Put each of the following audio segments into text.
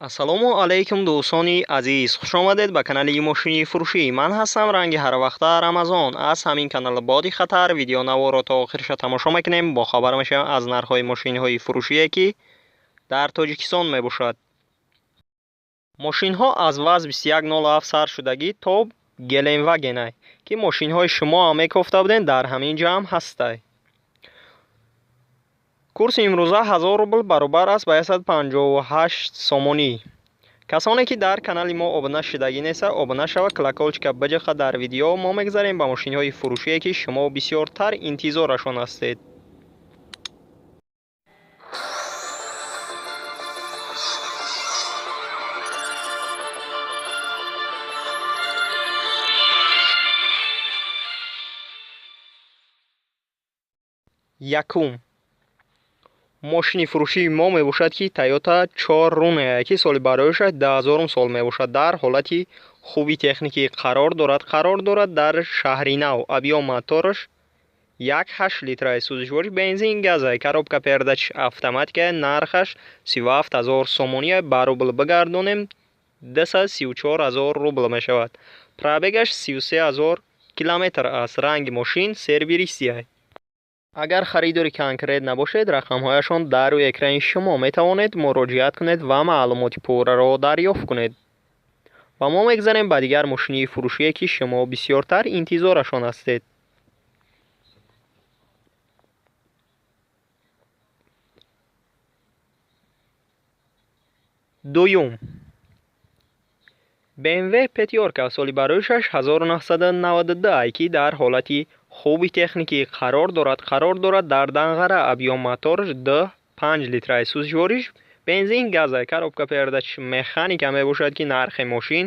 ассалому алайкум дӯстони азиз, хушомадед ба канали мошини фурӯшӣ. Ман ҳастам ранги ҳарвақта Рамазон. Аз ҳамин канал Боди Хатар видеонаворо то охирша тамошо мекунем. Бохабар мешавем аз нархҳои мошинҳои фурӯшие ки дар Тоҷикистон мебошад. мошинҳо аз ваз 2107 сар шудагӣ то Геленвагенай ки мошинҳои шумо ҳам мекофта будем дар ҳамин ҷамъ ҳастай. курси имрӯза 1000 рубл баробар аст ба 158 сомонӣ. касоне ки дар канали мо обуна шудагӣ неста, обуна шава, колокольчика биҷаха. дар видео мо мегзарем ба мошинҳои фурӯшие ки шумо бисёртар интизорашон ҳастед. якум мошини фурӯшии мо мебошад ки Toyota 4 Runner ки соли барояшаш 10000 сол мебошад. дар ҳолати хуби техникӣ қарор дорад. дар шаҳри нав. объём мотораш 1.8 литраи сӯзишвориш бензин газай. коробка передач автоматика. нархаш 37000 сомонӣ. ба рубл бигардонем 234000 рубл мешавад. пробегаш 33000 километр аст. ранги мошин сервисия. агар харидори конкрет набошед, рақамҳояшон дар рӯи экрани шумо метавонед муроҷиат кунед ва маълумоти пурраро дарёфт кунед. ва мо мегзарем ба дигар мошини фурӯшие ки шумо бисёртар интизорашон ҳастед. дуюм BMW Petyorka соли барояшаш 1992 ки дар ҳолати хуби техникӣ қарор дорад. дар данғара. объём мотораш 2.5 литраи сӯзишвориш бензин газай. коробка передач механика мебошад ки нархи мошин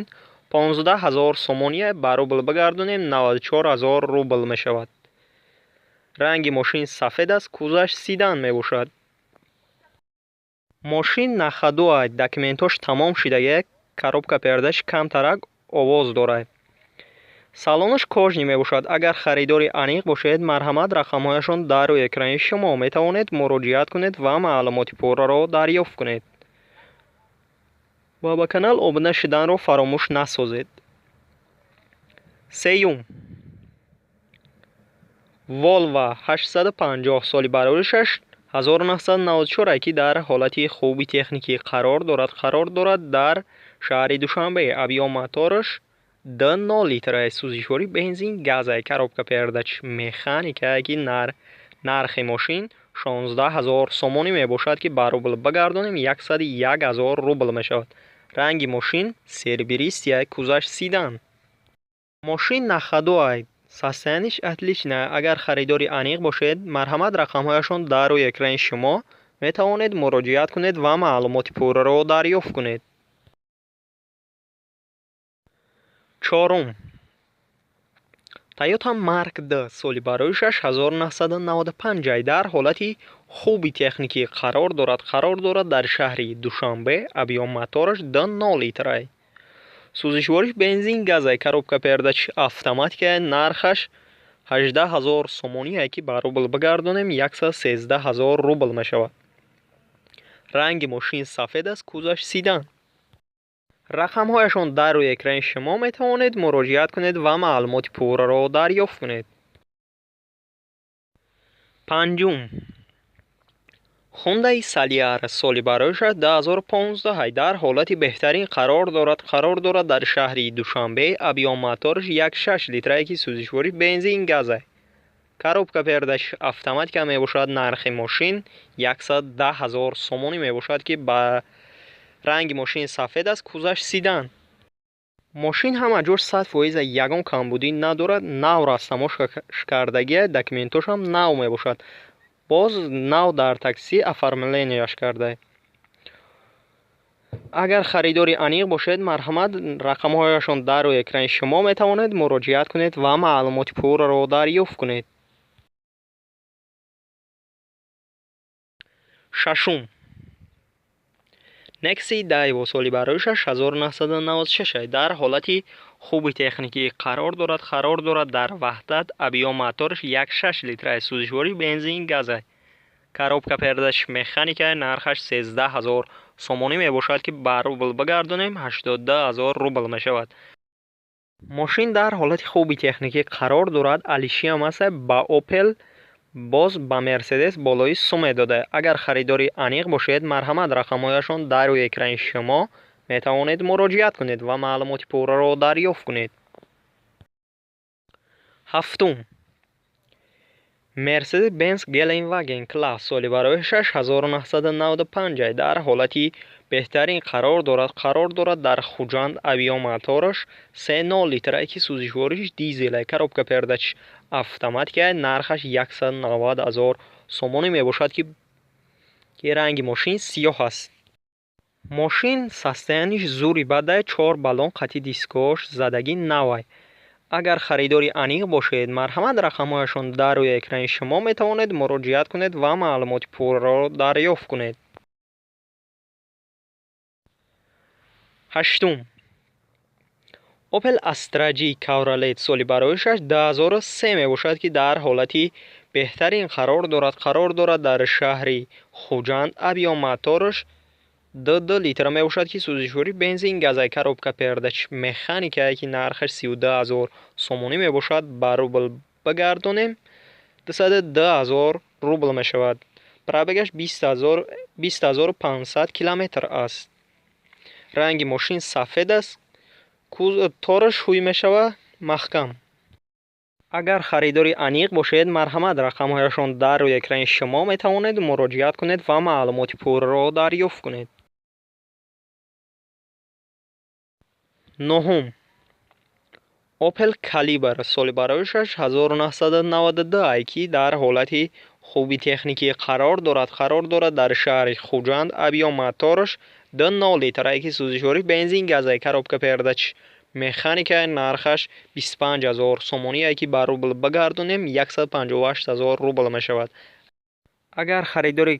15000 сомонӣ. ба рубл бигардонем 94000 рубл мешавад. ранги мошин сафед аст. кузаш седан мебошад. мошин нахадуай, документош тамом шудагӣ. коробка передач камтарак овоз дорад. салонаш кожнӣ мебошад. агар харидори аниқ бошед, марҳамат, рақамҳояшон дар рӯи экрани шумо метавонед муроҷиат кунед ва маълумоти пурраро дарёфт кунед. ва ба канал обуна шуданро фаромӯш насозед. сеюм Volvo 850 соли барояшаш 1994 ки дар ҳолати хуби техникӣ қарор дорад. дар шаҳри Душанбе. объём мотораш 2.0 литраи сӯзишворӣ бензин газай. коробка передач механика ки нархи мошин 16000 сомонӣ мебошад ки ба рубл бигардонем 101000 рубл мешавад. ранги мошин сербиристия. кузаш седан. мошин нахадуай, состояниш отличная. агар харидори аниқ бошед, марҳамат, рақамҳояшон дар рӯи экрани шумо метавонед муроҷиат кунед ва маълумоти пурраро дарёфт кунед. чорум Toyota Mark D соли барояшаш 1995 дар ҳолати хуби техникӣ қарор дорад. дар шаҳри Душанбе. объём мотораш 2.0 литрай сӯзишвориш бензин газай. коробка передач автоматика. нархаш 18000 сомонӣ ки ба рубл бигардонем 113000 рубл мешавад. ранги мошин сафед аст. кузаш седан. рақамҳояшон дар рӯи экрани шумо метавонед муроҷиат кунед ва маълумоти пурраро дарёфт кунед. панҷум Hyundai Saliera соли барояшаш 2015 дар ҳолати беҳтарин қарор дорад. дар шаҳри Душанбе. объём мотораш 1.6 литраи ки сӯзишвориш бензин газай. коробка передач автоматика мебошад. нархи мошин 110000 сомонӣ мебошад ки ба ранги мошин сафед аст. кузаш седан. мошин ҳама ҷош 100% ягон камбудӣ надорад. нав растамош кардагӣ. документошам нав мебошад. боз нав дар такси оформленияш кардай. агар харидори аниқ бошед, марҳамат, рақамҳояшон дар рӯи экрани шумо метавонед муроҷиат кунед ва маълумоти пурраро дарёфт кунед. шашум Nexi Daewoo соли барояшаш 1996 дар ҳолати хуби техникӣ қарор дорад. дар ваҳдат. объём мотораш 1.6 литраи сӯзишвориш бензин газай. коробка передач механика. нархаш 13000 сомонӣ мебошад, ки ба рубл бигардонем 18000 рубл мешавад. мошин дар ҳолати хуби техникӣ қарор дорад. Алишия Масса ба Opel боз ба Mercedes болои сум медода. Агар харидори аниқ бошед, марҳамат, рақамҳояшон дар рӯи экрани шумо метавонед муроҷиат кунед ва маълумоти пурраро дарёфт кунед. ҳафтум, Mercedes-Benz Gelandenwagen Class соли барояшаш 1995 дар ҳолати беҳтарин қарор дорад. Дар хуҷанд авиамотораш 3.0 литраки сӯзишвориш дизел, коробка передач автоматика, нархаш 190,000 сомонӣ мебошад, ки ранги мошин сиёҳ аст. мошин состояниш зури бада, 4 баллон қатъи дискош задагӣ навай. агар харидори аниқ бошед, марҳамат, рақамҳояшон дар рӯи экрани шумо метавонед муроҷиат кунед ва маълумоти пурраро дарёфт кунед. ҳаштум, Opel Astra J Cabriolet соли барояшаш 2003 мебошад, ки дар ҳолати беҳтарин қарор дорад. дар шаҳри хуҷанд авиамотораш 2 литр мебошад, ки сӯзишвори бензин газай, коробка передач механика, ки нархаш 32,000 сомонӣ мебошад. ба рубл бигардонем 202,000 рубл мешавад. пробегаш 20500 километр аст. ранги мошин сафед аст. тораш ҳуй мешава маҳкам. агар харидори аниқ бошед, марҳамат, рақамҳояшон дар рӯи экрани шумо метавонед муроҷиат кунед ва маълумоти пурраро дарёфт кунед. нӯҳум, Opel Caliber соли барояшаш 1992, ки дар ҳолати хуби техникӣ қарор дорад. дар шаҳри хуҷанд авиамотораш 2.0 литраки сӯзишвори бензин газай, коробка передач механика, нархаш 25,000 сомонӣ, ки ба рубл бигардонем 158,000 рубл мешавад. агар харидори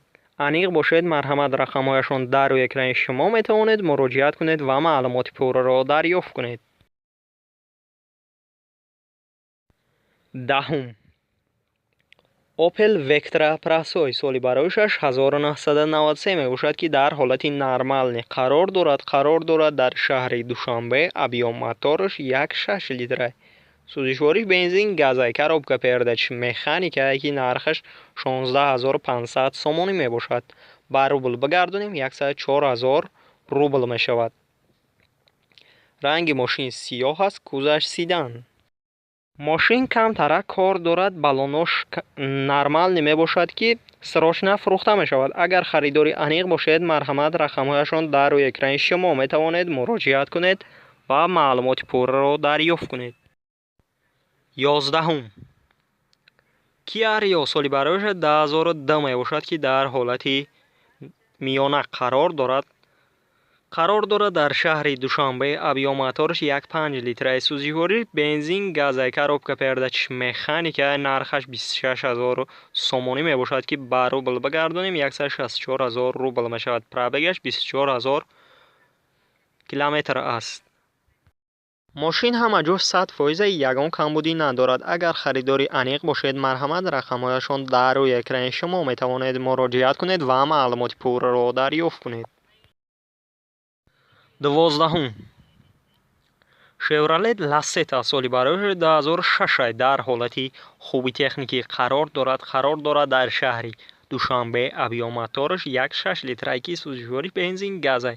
аниқ бошед, марҳамат, рақамҳояшон дар рӯи экрани шумо метавонед муроҷиат кунед ва маълумоти пурраро дарёфт кунед. даҳум, Opel Vectra Prasoy соли барояшаш 1993 мебошад, ки дар ҳолати нормалӣ қарор дорад. дар шаҳри Душанбе авиамотораш 1.6 литра сӯзишвори бензин газай, коробка передач механика, ки нархаш 16500 сомонӣ мебошад. ба рубл бигардонем 104,000 рубл мешавад. ранги мошин сиёҳ аст. кузаш седан. мошин камтарак кор дорад. баллонош нормалӣ мебошад, ки срочна фурӯхта мешавад. агар харидори аниқ бошед, марҳамат, рақамҳояшон дар рӯи экрани шумо метавонед муроҷиат кунед ва маълумоти пурраро дарёфт кунед. 11. Kia Rio соли барояшаш 2002 мебошад, ки дар ҳолати миёна қарор дорад. дар шаҳри Душанбе авиамотораш 1.5 литраи сӯзишвори бензин газай, коробка передач механика, нархаш 26,000 сомонӣ мебошад, ки ба рубл бигардонем 164,000 рубл мешавад. пробегаш 24,000 километр аст. мошин ҳама ҷо 100%, ягон камбудӣ надорад. агар харидори аниқ бошед, марҳамат, рақамҳояшон дар рӯи экрани шумо метавонед муроҷиат кунед ва маълумоти пурраро дарёфт кунед. 12. Chevrolet Lacetti соли барояшаш 2006 дар ҳолати хуби техникӣ қарор дорад. дар шаҳри Душанбе авиамотораш 1.6 литраки сӯзишвори бензин газай,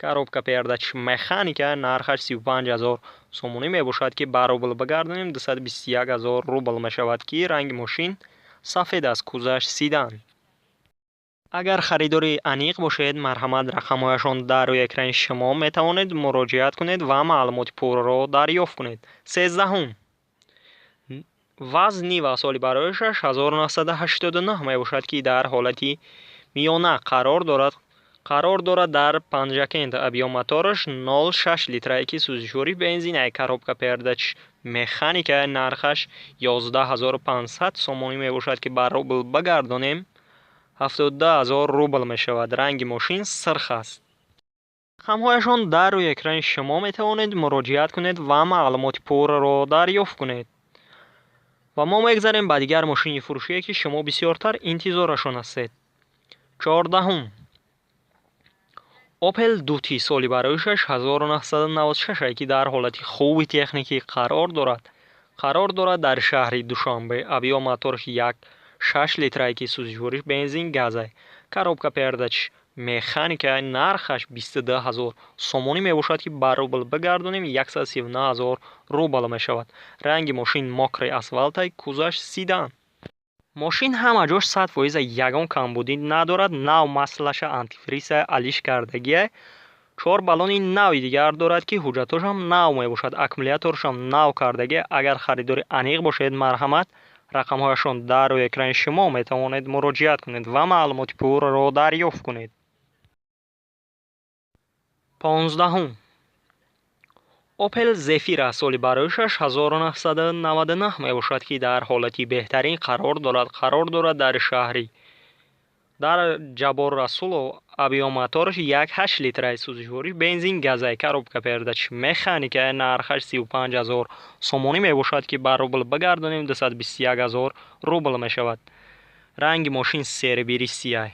коробка передач механика, нархаш 35,000 сомонӣ мебошад, ки ба рубл бигардонем 221,000 рубл мешавад, ки ранги мошин сафед аст. кузаш седан. агар харидори аниқ бошед, марҳамат, рақамҳояшон дар рӯи экрани шумо метавонед муроҷиат кунед ва маълумоти пурраро дарёфт кунед. 13. Vaz Niva соли барояшаш 1989 мебошад, ки дар ҳолати миёна қарор дорад. дар Панҷакент авиамотораш 0.6 литраки сӯзишвори бензинай, коробка передач механика, нархаш 11500 сомонӣ мебошад, ки ба рубл бигардонем 72,000 рубл мешавад. ранги мошин сирх аст. рақамҳояшон дар рӯи экрани шумо метавонед муроҷиат кунед ва маълумоти пурраро дарёфт кунед. ва мо мегзарем ба дигар мошини фурӯшие, ки шумо бисёртар интизорашон ҳастед. 14. Opel Duty соли барояшаш 1996 ки дар ҳолати хуби техникӣ қарор дорад дар шаҳри Душанбе. Авио моторш 1.6 литраи ки сӯзишвориш бензин газай. Коробка передач механика нархаш 22000 сомонӣ мебошад ки ба рубл бигардонем 139000 рубл мешавад. Ранги мошин мокри асфалтай, кузаш седан. ماشین همه جاش 100% یگان کمبودی ندارد. نو مسئلهش آنتیفریز علیش کردگیه. 4 بالون نوی دیگر دارد که حجتاش هم نو می باشد. اکمولیاتورش هم نو کردگیه. اگر خریداری انیق باشید مرحمت رقم هایشان در روی اکران شما می توانید مراجعت کنید و معلومات پور را دریافت کنید. 15 Opel Zafira соли барояшаш 1999 мебошад ки дар ҳолати беҳтарин қарор дорад дар шаҳри дар Ҷабор Расулов. авиомоторш 1.8 литраи сӯзишвориш бензин газай. коробка передач механика нархаш 35000 сомонӣ мебошад ки ба рубл бигардонем 221000 рубл мешавад. ранги мошин сербири сияҳ.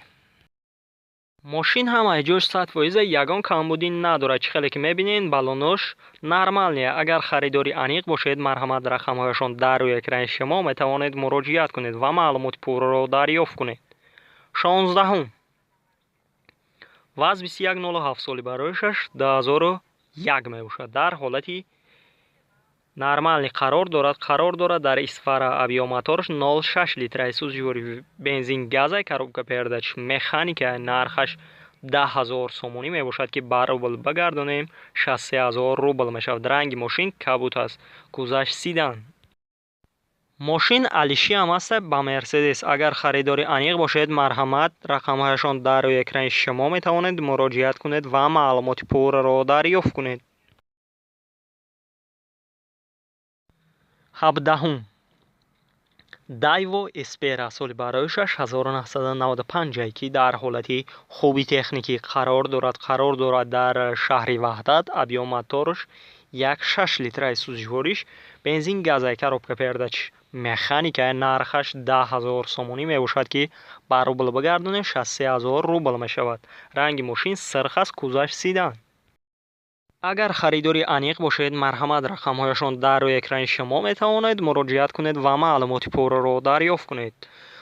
ماشین همه جوش 100% یگان کمبودی ندارد. چخیلی که میبینین بالونش نرمالیه. اگر خریداری انیق باشید مرحمت رقمهایشان در روی اکران شما میتوانید مراجعت کنید و معلومات پور را دریافت کنید. 16 وز 2107 سالی برایشش 2001 میباشد. در حالتی نرمالی قرار دارد در اسفر авиомоторш 0.6 литраи сӯзишвори бензин газай. коробка передач механика нархаш 10000 сомонӣ мебошад ки ба рубл бигардонем 63000 рубл мешавад. ранги мошин кабут аст. кузаш седан. мошин алиши ҳам аст ба мерседес. агар харидори аниқ бошед марҳамат рақамҳояшон дар рӯи экрани шумо метавонед муроҷиат кунед ва маълумоти пурраро дарёфт кунед. 17 Daewoo Espera соли барояшаш 1995 ки дар ҳолати хуби техникӣ қарор дорад дар шаҳри ваҳдат. авиомоторш 1.6 литраи сӯзишвориш бензин газай. коробка передач механика нархаш 10000 сомонӣ мебошад ки ба рубл бигардонем 63000 рубл мешавад. ранги мошин сирх аст. кузаш седан. اگر خریداری انیق باشید مرحمت رقمهایشان در روی اکران شما میتوانید مراجعت کنید و معلومات پور را دریافت کنید.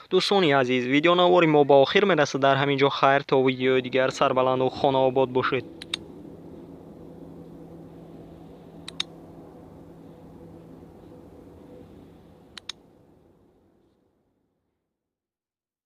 دوستان عزیز ویدیو نواری ما با آخر میرسه. در همینجا خیر تا ویدیو دیگر سربلند و خانه آباد باشید.